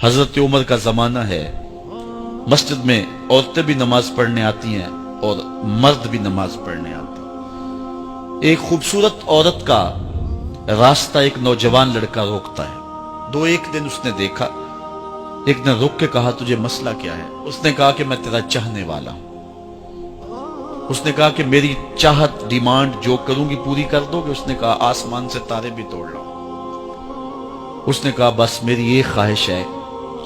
حضرت عمر کا زمانہ ہے، مسجد میں عورتیں بھی نماز پڑھنے آتی ہیں اور مرد بھی نماز پڑھنے آتے ہیں۔ ایک خوبصورت عورت کا راستہ ایک نوجوان لڑکا روکتا ہے۔ ایک دن اس نے دیکھا، ایک نے رک کے کہا تجھے مسئلہ کیا ہے؟ اس نے کہا کہ میں تیرا چاہنے والا ہوں۔ اس نے کہا کہ میری چاہت ڈیمانڈ جو کروں گی پوری کر دو گے؟ اس نے کہا آسمان سے تارے بھی توڑ لو۔ اس نے کہا بس میری ایک خواہش ہے،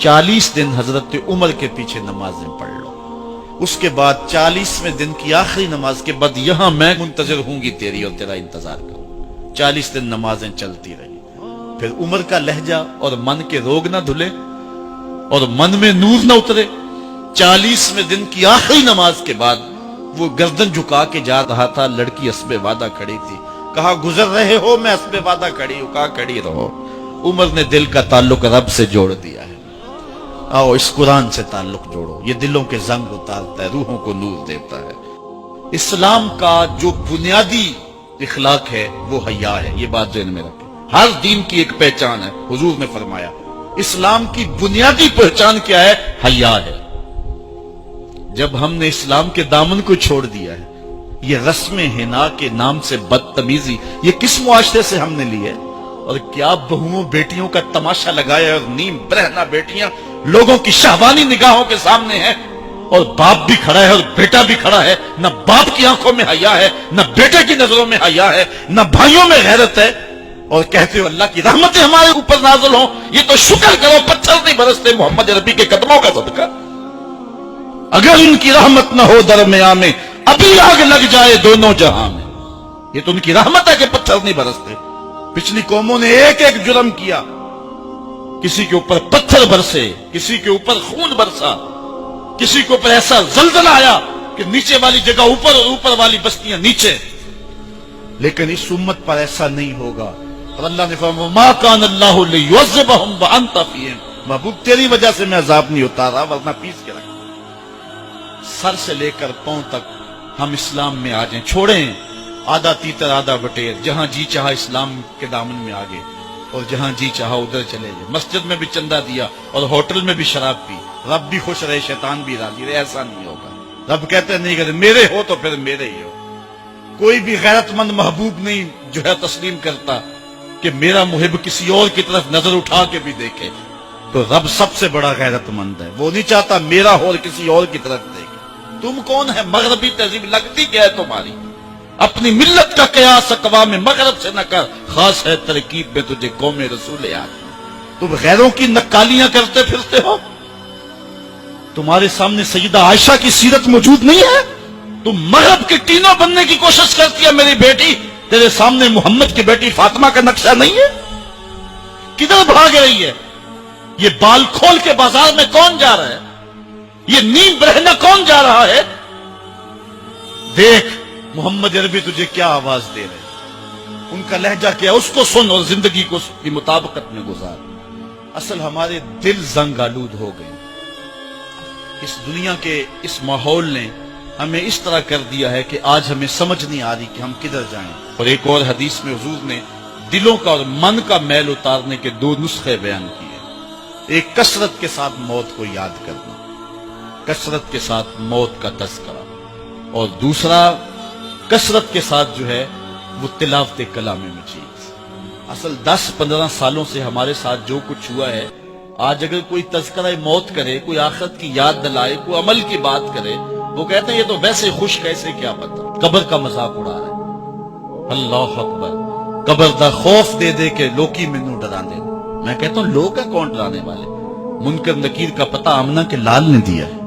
40 دن حضرت عمر کے پیچھے نمازیں پڑھ لو، اس کے بعد 40ویں دن کی آخری نماز کے بعد یہاں میں منتظر ہوں گی تیری اور تیرا انتظار کروں۔ 40 دن نمازیں چلتی رہی۔ پھر عمر کا لہجہ اور من کے روگ نہ دھلے اور من میں نور نہ اترے۔ 40ویں دن کی آخری نماز کے بعد وہ گردن جھکا کے جا رہا تھا، لڑکی اسبِ وعدہ کھڑی تھی۔ کہا گزر رہے ہو؟ میں اسبِ وعدہ کھڑی ہوں۔ کہا کھڑی رہو۔ عمر نے دل کا تعلق رب سے جوڑ دیا ہے۔ آؤ اس قرآن سے تعلق جوڑو، یہ دلوں کے زنگ اتارتا ہے، روحوں کو نور دیتا ہے۔ اسلام کا جو بنیادی اخلاق ہے وہ حیا ہے، یہ بات ذہن میں رکھیں۔ ہر دین کی ایک پہچان ہے، حضور نے فرمایا اسلام کی بنیادی پہچان کیا ہے؟ حیا ہے۔ جب ہم نے اسلام کے دامن کو چھوڑ دیا ہے، یہ رسم حنا کے نام سے بدتمیزی یہ کس معاشرے سے ہم نے لی ہے؟ اور کیا بہوؤں بیٹیوں کا تماشا لگایا، اور نیم برہنہ بیٹیاں لوگوں کی شہوانی نگاہوں کے سامنے ہیں، اور باپ بھی کھڑا ہے اور بیٹا بھی کھڑا ہے۔ نہ باپ کی آنکھوں میں حیا ہے، نہ بیٹے کی نظروں میں حیا ہے، نہ بھائیوں میں غیرت ہے، اور کہتے ہو اللہ کی رحمتیں ہمارے اوپر نازل ہوں۔ یہ تو شکر کرو پتھر نہیں برستے محمد عربی کے قدموں کا صدقہ۔ اگر ان کی رحمت نہ ہو درمیان میں، ابھی آگ لگ جائے دونوں جہاں میں۔ یہ تو ان کی رحمت ہے کہ پتھر نہیں برستے۔ پچھلی قوموں نے ایک ایک جرم کیا، کسی کے اوپر پتھر برسے، کسی کے اوپر خون برسا، کسی کے اوپر ایسا زلزلہ آیا کہ نیچے والی جگہ اوپر اور اوپر والی بستیاں نیچے۔ لیکن اس امت پر ایسا نہیں ہوگا، اور اللہ نے فرمایا ما کان اللہ لیعذبہم وانت فیہم، محبوب تیری وجہ سے میں عذاب نہیں اتارا ورنہ پیس کے رکھ۔ سر سے لے کر پاؤں تک ہم اسلام میں آ جائیں، چھوڑیں آدھا تیتر آدھا بٹیر، جہاں جی چاہا اسلام کے دامن میں آگے اور جہاں جی چاہا ادھر چلے گئے۔ مسجد میں بھی چندہ دیا اور ہوٹل میں بھی شراب پی، رب بھی خوش رہے شیطان بھی راضی رہے، ایسا نہیں ہوگا۔ رب کہتے نہیں کہ میرے ہو تو پھر میرے ہی ہو۔ کوئی بھی غیرت مند محبوب نہیں جو ہے تسلیم کرتا کہ میرا محب کسی اور کی طرف نظر اٹھا کے بھی دیکھے، تو رب سب سے بڑا غیرت مند ہے، وہ نہیں چاہتا میرا ہو اور کسی اور کی طرف دیکھے۔ تم کون ہے؟ مغربی تہذیب لگتی کیا ہے تمہاری؟ اپنی ملت کا قیاس اقوام مغرب سے نہ کر، خاص ہے ترکیب میں تجھے قوم رسول یاد۔ تم غیروں کی نکالیاں کرتے پھرتے ہو، تمہارے سامنے سیدہ عائشہ کی سیرت موجود نہیں ہے؟ تم مغرب کے ٹینوں بننے کی کوشش کرتی ہے میری بیٹی، تیرے سامنے محمد کی بیٹی فاطمہ کا نقشہ نہیں ہے؟ کدھر بھاگ رہی ہے؟ یہ بال کھول کے بازار میں کون جا رہا ہے؟ یہ نیم برہنہ کون جا رہا ہے؟ دیکھ محمد عربی تجھے کیا آواز دے رہے، ان کا لہجہ کیا، اس کو سن اور زندگی کو اس کی مطابقت میں گزار۔ اصل ہمارے دل زنگ آلود ہو گئے، اس دنیا کے اس ماحول نے ہمیں اس طرح کر دیا ہے کہ آج ہمیں سمجھ نہیں آ رہی کہ ہم کدھر جائیں۔ اور ایک اور حدیث میں حضور نے دلوں کا اور من کا میل اتارنے کے 2 نسخے بیان کیے، ایک کثرت کے ساتھ موت کو یاد کرنا، کثرت کے ساتھ موت کا تذکرہ، اور دوسرا کثرت کے ساتھ جو ہے وہ تلاوت کلام مجید۔ اصل 10-15 سالوں سے ہمارے ساتھ جو کچھ ہوا ہے، آج اگر کوئی تذکرہ موت کرے، کوئی آخرت کی یاد دلائے، کوئی عمل کی بات کرے، وہ کہتے ہیں یہ تو ویسے خوش کیسے، کیا پتہ، قبر کا مذاق اڑا رہا ہے۔ اللہ اکبر، قبر دا خوف دے دے کے لوکی مینوں ڈرا دے۔ میں کہتا ہوں لوگ ہیں کون ڈرانے والے؟ منکر نکیر کا پتہ آمنہ کے لال نے دیا ہے۔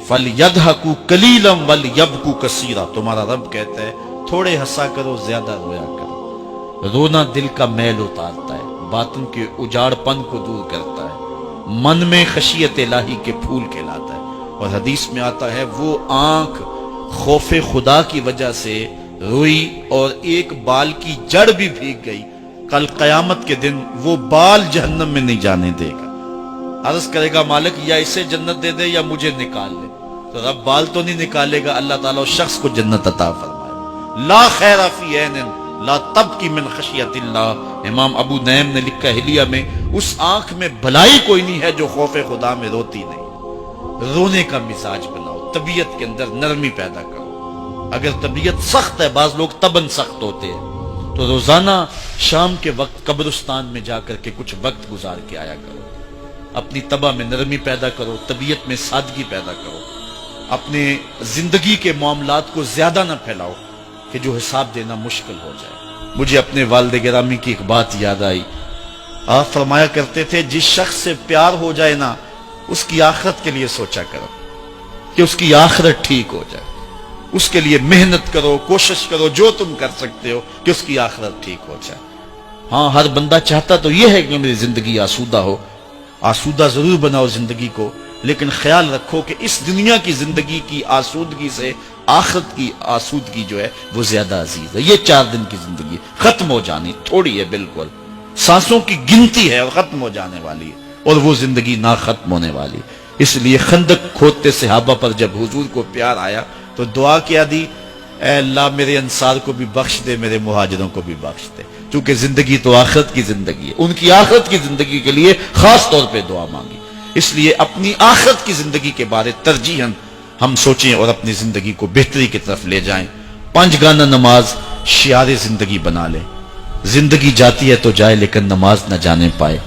فَلْيَضْحَكُوا قَلِيلًا وَلْيَبْكُوا كَثِيرًا، تمہارا رب کہتا ہے تھوڑے ہنسا کرو زیادہ رویا کرو۔ رونا دل کا میل اتارتا ہے، باطن کے اجاڑ پن کو دور کرتا ہے، من میں خشیت الہی کے پھول کھلاتا ہے۔ اور حدیث میں آتا ہے وہ آنکھ خوف خدا کی وجہ سے روئی اور ایک بال کی جڑ بھی بھیگ گئی، کل قیامت کے دن وہ بال جہنم میں نہیں جانے دے گا۔ عرض کرے گا مالک یا اسے جنت دے دے یا مجھے نکال لے، تو رب بال تو نہیں نکالے گا، اللہ تعالیٰ اس شخص کو جنت عطا فرمائے۔ لا خیر فی عین لا تبکی من خشیت اللہ، امام ابو نعیم نے لکھا حلیہ میں، اس آنکھ میں بھلائی کوئی نہیں ہے جو خوف خدا میں روتی نہیں۔ رونے کا مزاج بناؤ، طبیعت کے اندر نرمی پیدا کرو۔ اگر طبیعت سخت ہے، بعض لوگ تباً سخت ہوتے ہیں، تو روزانہ شام کے وقت قبرستان میں جا کر کے کچھ وقت گزار کے آیا کرو۔ اپنی طبع میں نرمی پیدا کرو، طبیعت میں سادگی پیدا کرو۔ اپنے زندگی کے معاملات کو زیادہ نہ پھیلاؤ کہ جو حساب دینا مشکل ہو جائے۔ مجھے اپنے والد گرامی کی ایک بات یاد آئی۔ آپ فرمایا کرتے تھے جس شخص سے پیار ہو جائے نا، اس کی آخرت کے لیے سوچا کرو کہ اس کی آخرت ٹھیک ہو جائے، اس کے لیے محنت کرو، کوشش کرو، جو تم کر سکتے ہو کہ اس کی آخرت ٹھیک ہو جائے۔ ہاں، ہر بندہ چاہتا تو یہ ہے کہ میری زندگی آسودہ ہو، آسودہ ضرور بناؤ زندگی کو، لیکن خیال رکھو کہ اس دنیا کی زندگی کی آسودگی سے آخرت کی آسودگی جو ہے وہ زیادہ عزیز ہے۔ یہ 4 دن کی زندگی ختم ہو جانی، تھوڑی ہے، بالکل سانسوں کی گنتی ہے اور ختم ہو جانے والی ہے، اور وہ زندگی نہ ختم ہونے والی۔ اس لیے خندق کھودتے صحابہ پر جب حضور کو پیار آیا تو دعا کیا دی، اے اللہ میرے انصار کو بھی بخش دے، میرے مہاجروں کو بھی بخش دے، کیونکہ زندگی تو آخرت کی زندگی ہے۔ ان کی آخرت کی زندگی کے لیے خاص طور پہ دعا مانگی۔ اس لیے اپنی آخرت کی زندگی کے بارے ترجیحاً ہم سوچیں اور اپنی زندگی کو بہتری کی طرف لے جائیں۔ 5 گانا نماز شعار زندگی بنا لیں۔ زندگی جاتی ہے تو جائے، لیکن نماز نہ جانے پائے۔